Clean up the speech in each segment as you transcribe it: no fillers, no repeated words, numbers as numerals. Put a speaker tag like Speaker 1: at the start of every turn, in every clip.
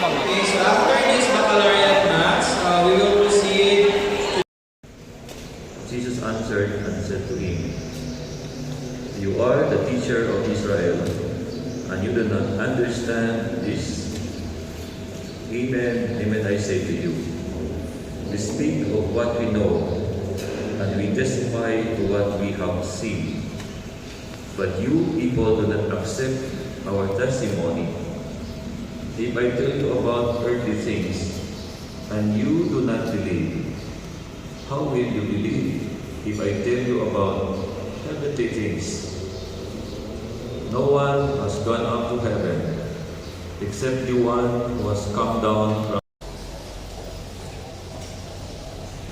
Speaker 1: Okay, so after this baccalaureate maths, we will proceed.
Speaker 2: Jesus answered and said to him, "You are the teacher of Israel, and you do not understand this. Amen, amen, I say to you, we speak of what we know, and we testify to what we have seen. But you people do not accept our testimony. If I tell you about earthly things, and you do not believe, how will you believe if I tell you about heavenly things? No one has gone up to heaven except the one who has come down from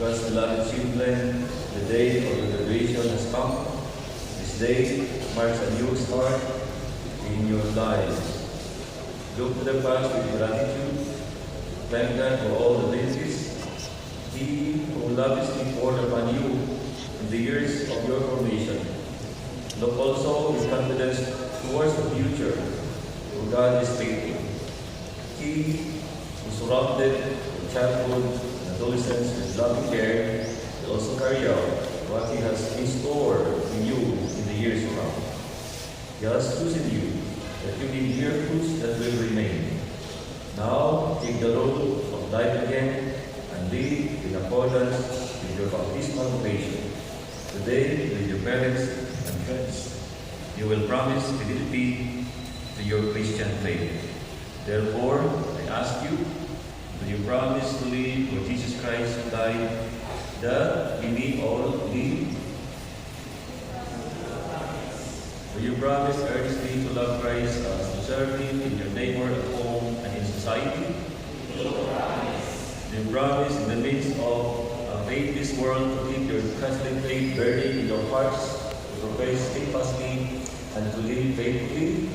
Speaker 2: God's beloved children. The day of the graduation has come. This day marks a new start in your lives. Look to the past with gratitude. Thank God for all the benefits He who lavishly poured upon you in the years of your formation. Look also with confidence towards the future, for God is faithful. He who surrounded your childhood and adolescence with loving care will also carry out what He has in store in you in the years to come. He has chosen you that you may bear fruits that will remain. Now take the road of life again and live in accordance with your baptismal vocation. Today, with your parents and friends, you will promise fidelity to your Christian faith. Therefore, I ask you, do you promise to live for Jesus Christ who died, that we may all live? Do you promise earnestly to love Christ as to serve Him in your neighbor at home and in society? Do you promise in the midst of a faithless world to keep your Catholic faith burning in your hearts, to profess steadfastly and to live faithfully?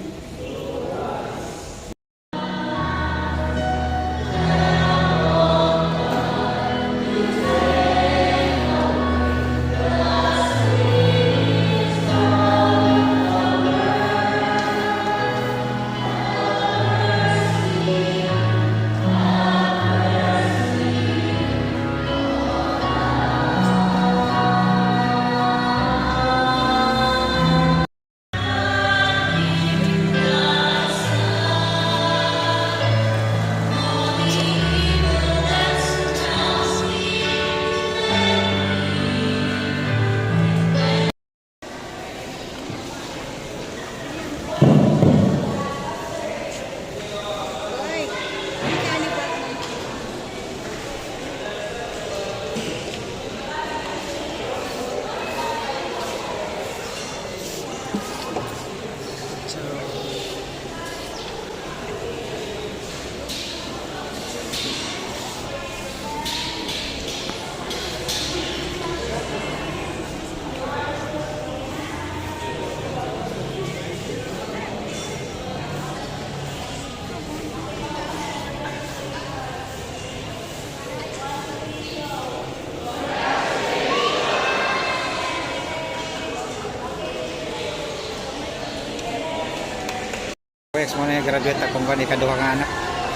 Speaker 3: Yes, mo na graduate akong ikaduha nga anak,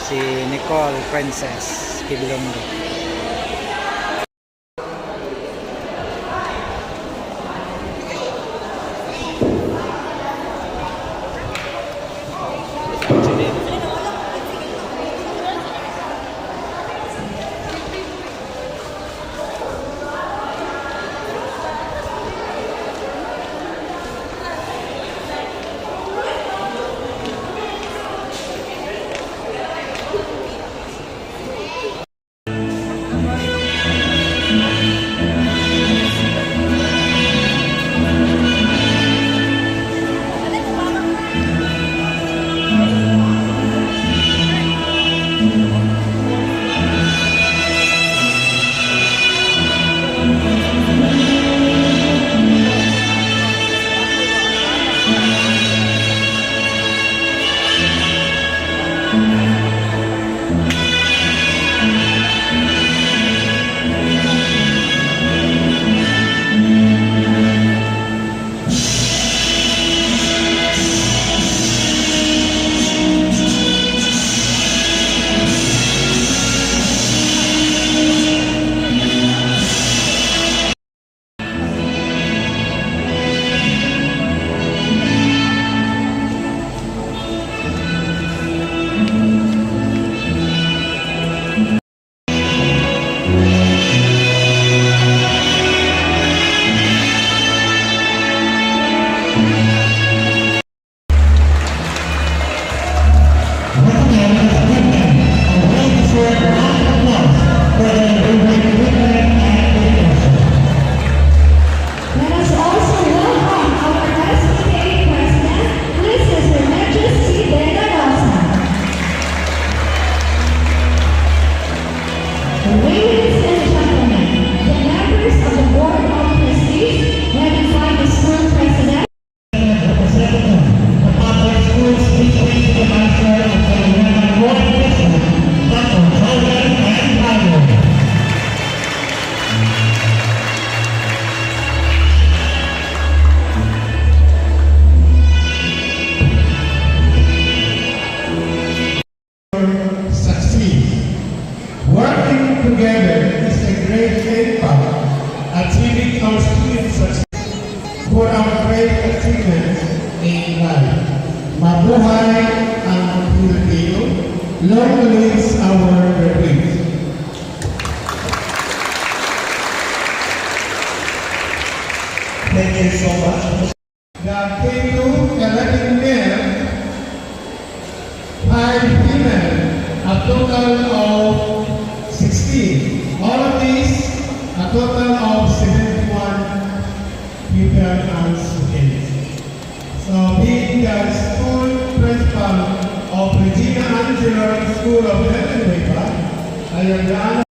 Speaker 3: si Nicole Princess Kibilondo.
Speaker 4: Mabuhay ang Pilipino. Long lives our republic. Thank you so much. The K2 elected mayor, 5 female, a total of 16. All of these, a total of 71 people and students. So being the school principal of Regina Angela School of Elementary, I am the honor.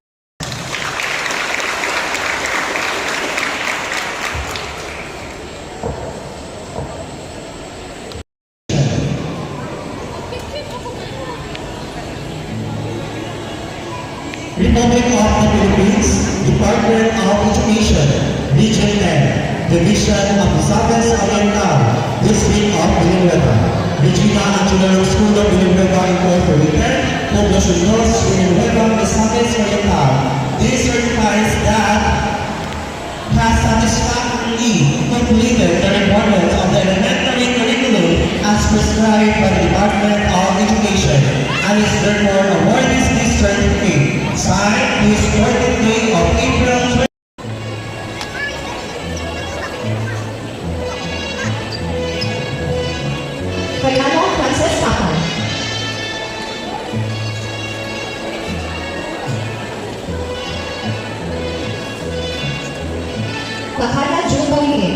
Speaker 5: Republic of the Philippines, Department of Education, Region 10, Division of Misamis Oriental, District of Villanueva, Regina Angela School of Villanueva Incorporated, Poblacion North, Villanueva, Misamis Oriental. This certifies that has satisfactorily completed the requirements of the elementary curriculum as prescribed by the Department of Education and is therefore awarded this certificate. Signed this 14th day of April 20.
Speaker 6: Fernando Francis Tapon. Bakana June Bawigin.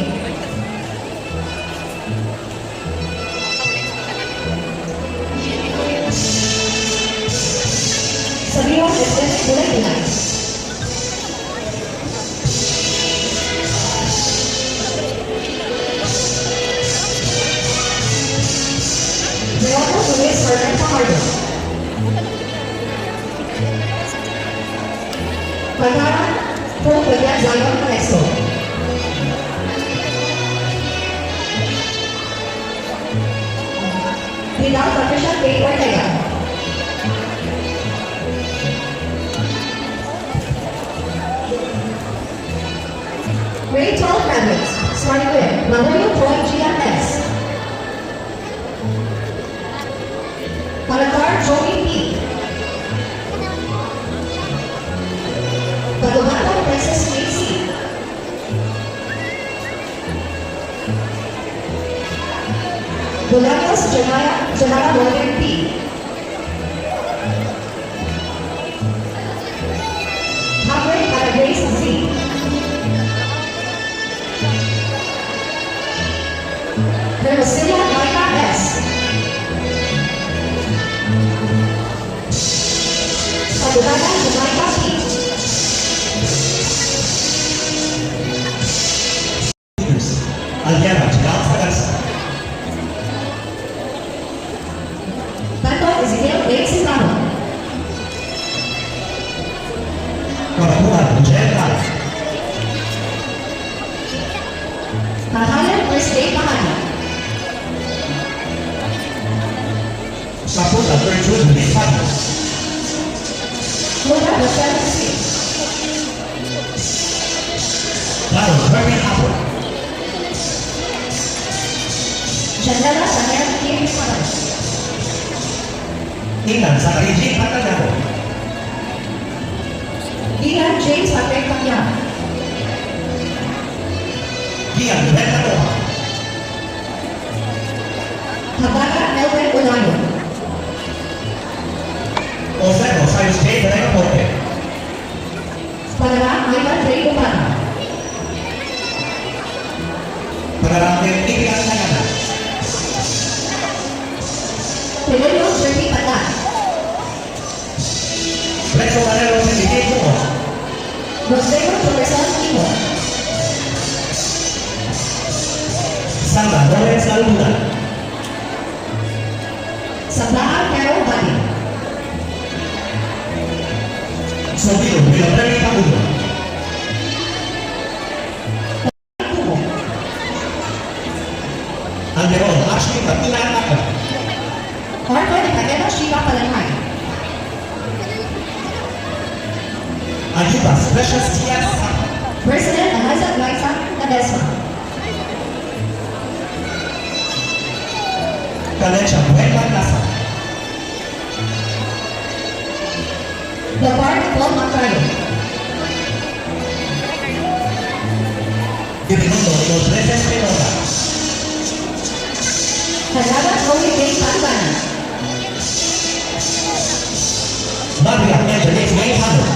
Speaker 6: Sabino Estes Bulay-Bulay. Leonardo Luis Hernan Fajardo. Pagara Paul William Zion Calexto. Vidal Patricia K. Ortega. Grade 12 graduates, starting with Manuel Troy GMS. Palatar Joey P. Padumato Princess Macy. Bulanos Janara William P. Hamre para Grace Z. Hermosillo Maika S. Padugana Jamaica P.
Speaker 5: Aliana Chigal Sagarsa.
Speaker 6: Tanto Ezequiel A. Sintano.
Speaker 5: Kapakuan General.
Speaker 6: Mahalan First Day Mahali.
Speaker 5: Saputa Gertrude Bispatos.
Speaker 6: Mula Rochelle C.
Speaker 5: Claro Herman Apple.
Speaker 6: Janela Chanel K. Bispatos.
Speaker 5: Inan Sakariji Patagano.
Speaker 6: Dylan James Patrick Pacquiao.
Speaker 5: Gian Bernardo.
Speaker 6: Habana Melvin Olayo.
Speaker 5: Osero Sayos J. Beregapote.
Speaker 6: Panara Ivan Ray Umana.
Speaker 5: Pangarangin Tigran Nagana.
Speaker 6: Peleo Jeremy Patan.
Speaker 5: Rezo Valero Sendique Kumo.
Speaker 6: Rosero Torreson Timo.
Speaker 5: Sandra Lawrence Albuda.
Speaker 6: Sablahan Carol Bali.
Speaker 5: Sobino Villarreal Pagudo.
Speaker 6: Tumo.
Speaker 5: Anderon Ashley Martina Naka.
Speaker 6: Marco de Cadena Shiva Palanay.
Speaker 5: Ayuda Precious Tias Saka.
Speaker 6: President Eliza Liza Nadesma.
Speaker 5: Karen Shabuel Maglasa.
Speaker 6: The Bard Paul Macario.
Speaker 5: Divinundo Los Reyes Mendoza.
Speaker 6: Halaga Chloe Jane Patibana.
Speaker 5: Maria Angelique Mayhano.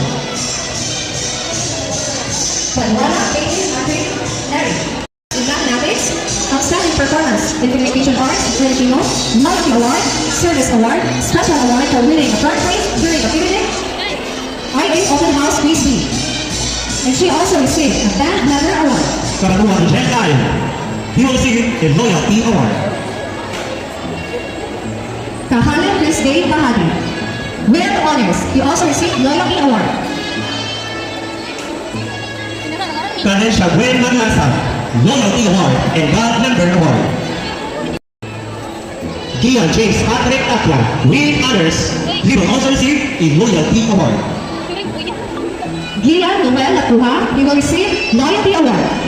Speaker 6: Panuala Caitlin Andre Neri. In mathematics, outstanding performance in communication arts, Filipino, Loyalty Award, Service Award, Special Award for winning a third place during the picnic, IA Open House Quiz B. And she also received a Band Member Award.
Speaker 5: Karatuhan Jen Lion. He will receive a Loyalty Award.
Speaker 6: Kahalan Chris Dave Bahagi. Winner of honors, he also received Loyalty Award.
Speaker 5: Karen Shabuel Maglasa. Loyalty Award and Band Member Award. Gian James Patrick Atla. With honors, he will also receive a Loyalty Award.
Speaker 6: Gian Noel Lacuha, he will receive Loyalty Award.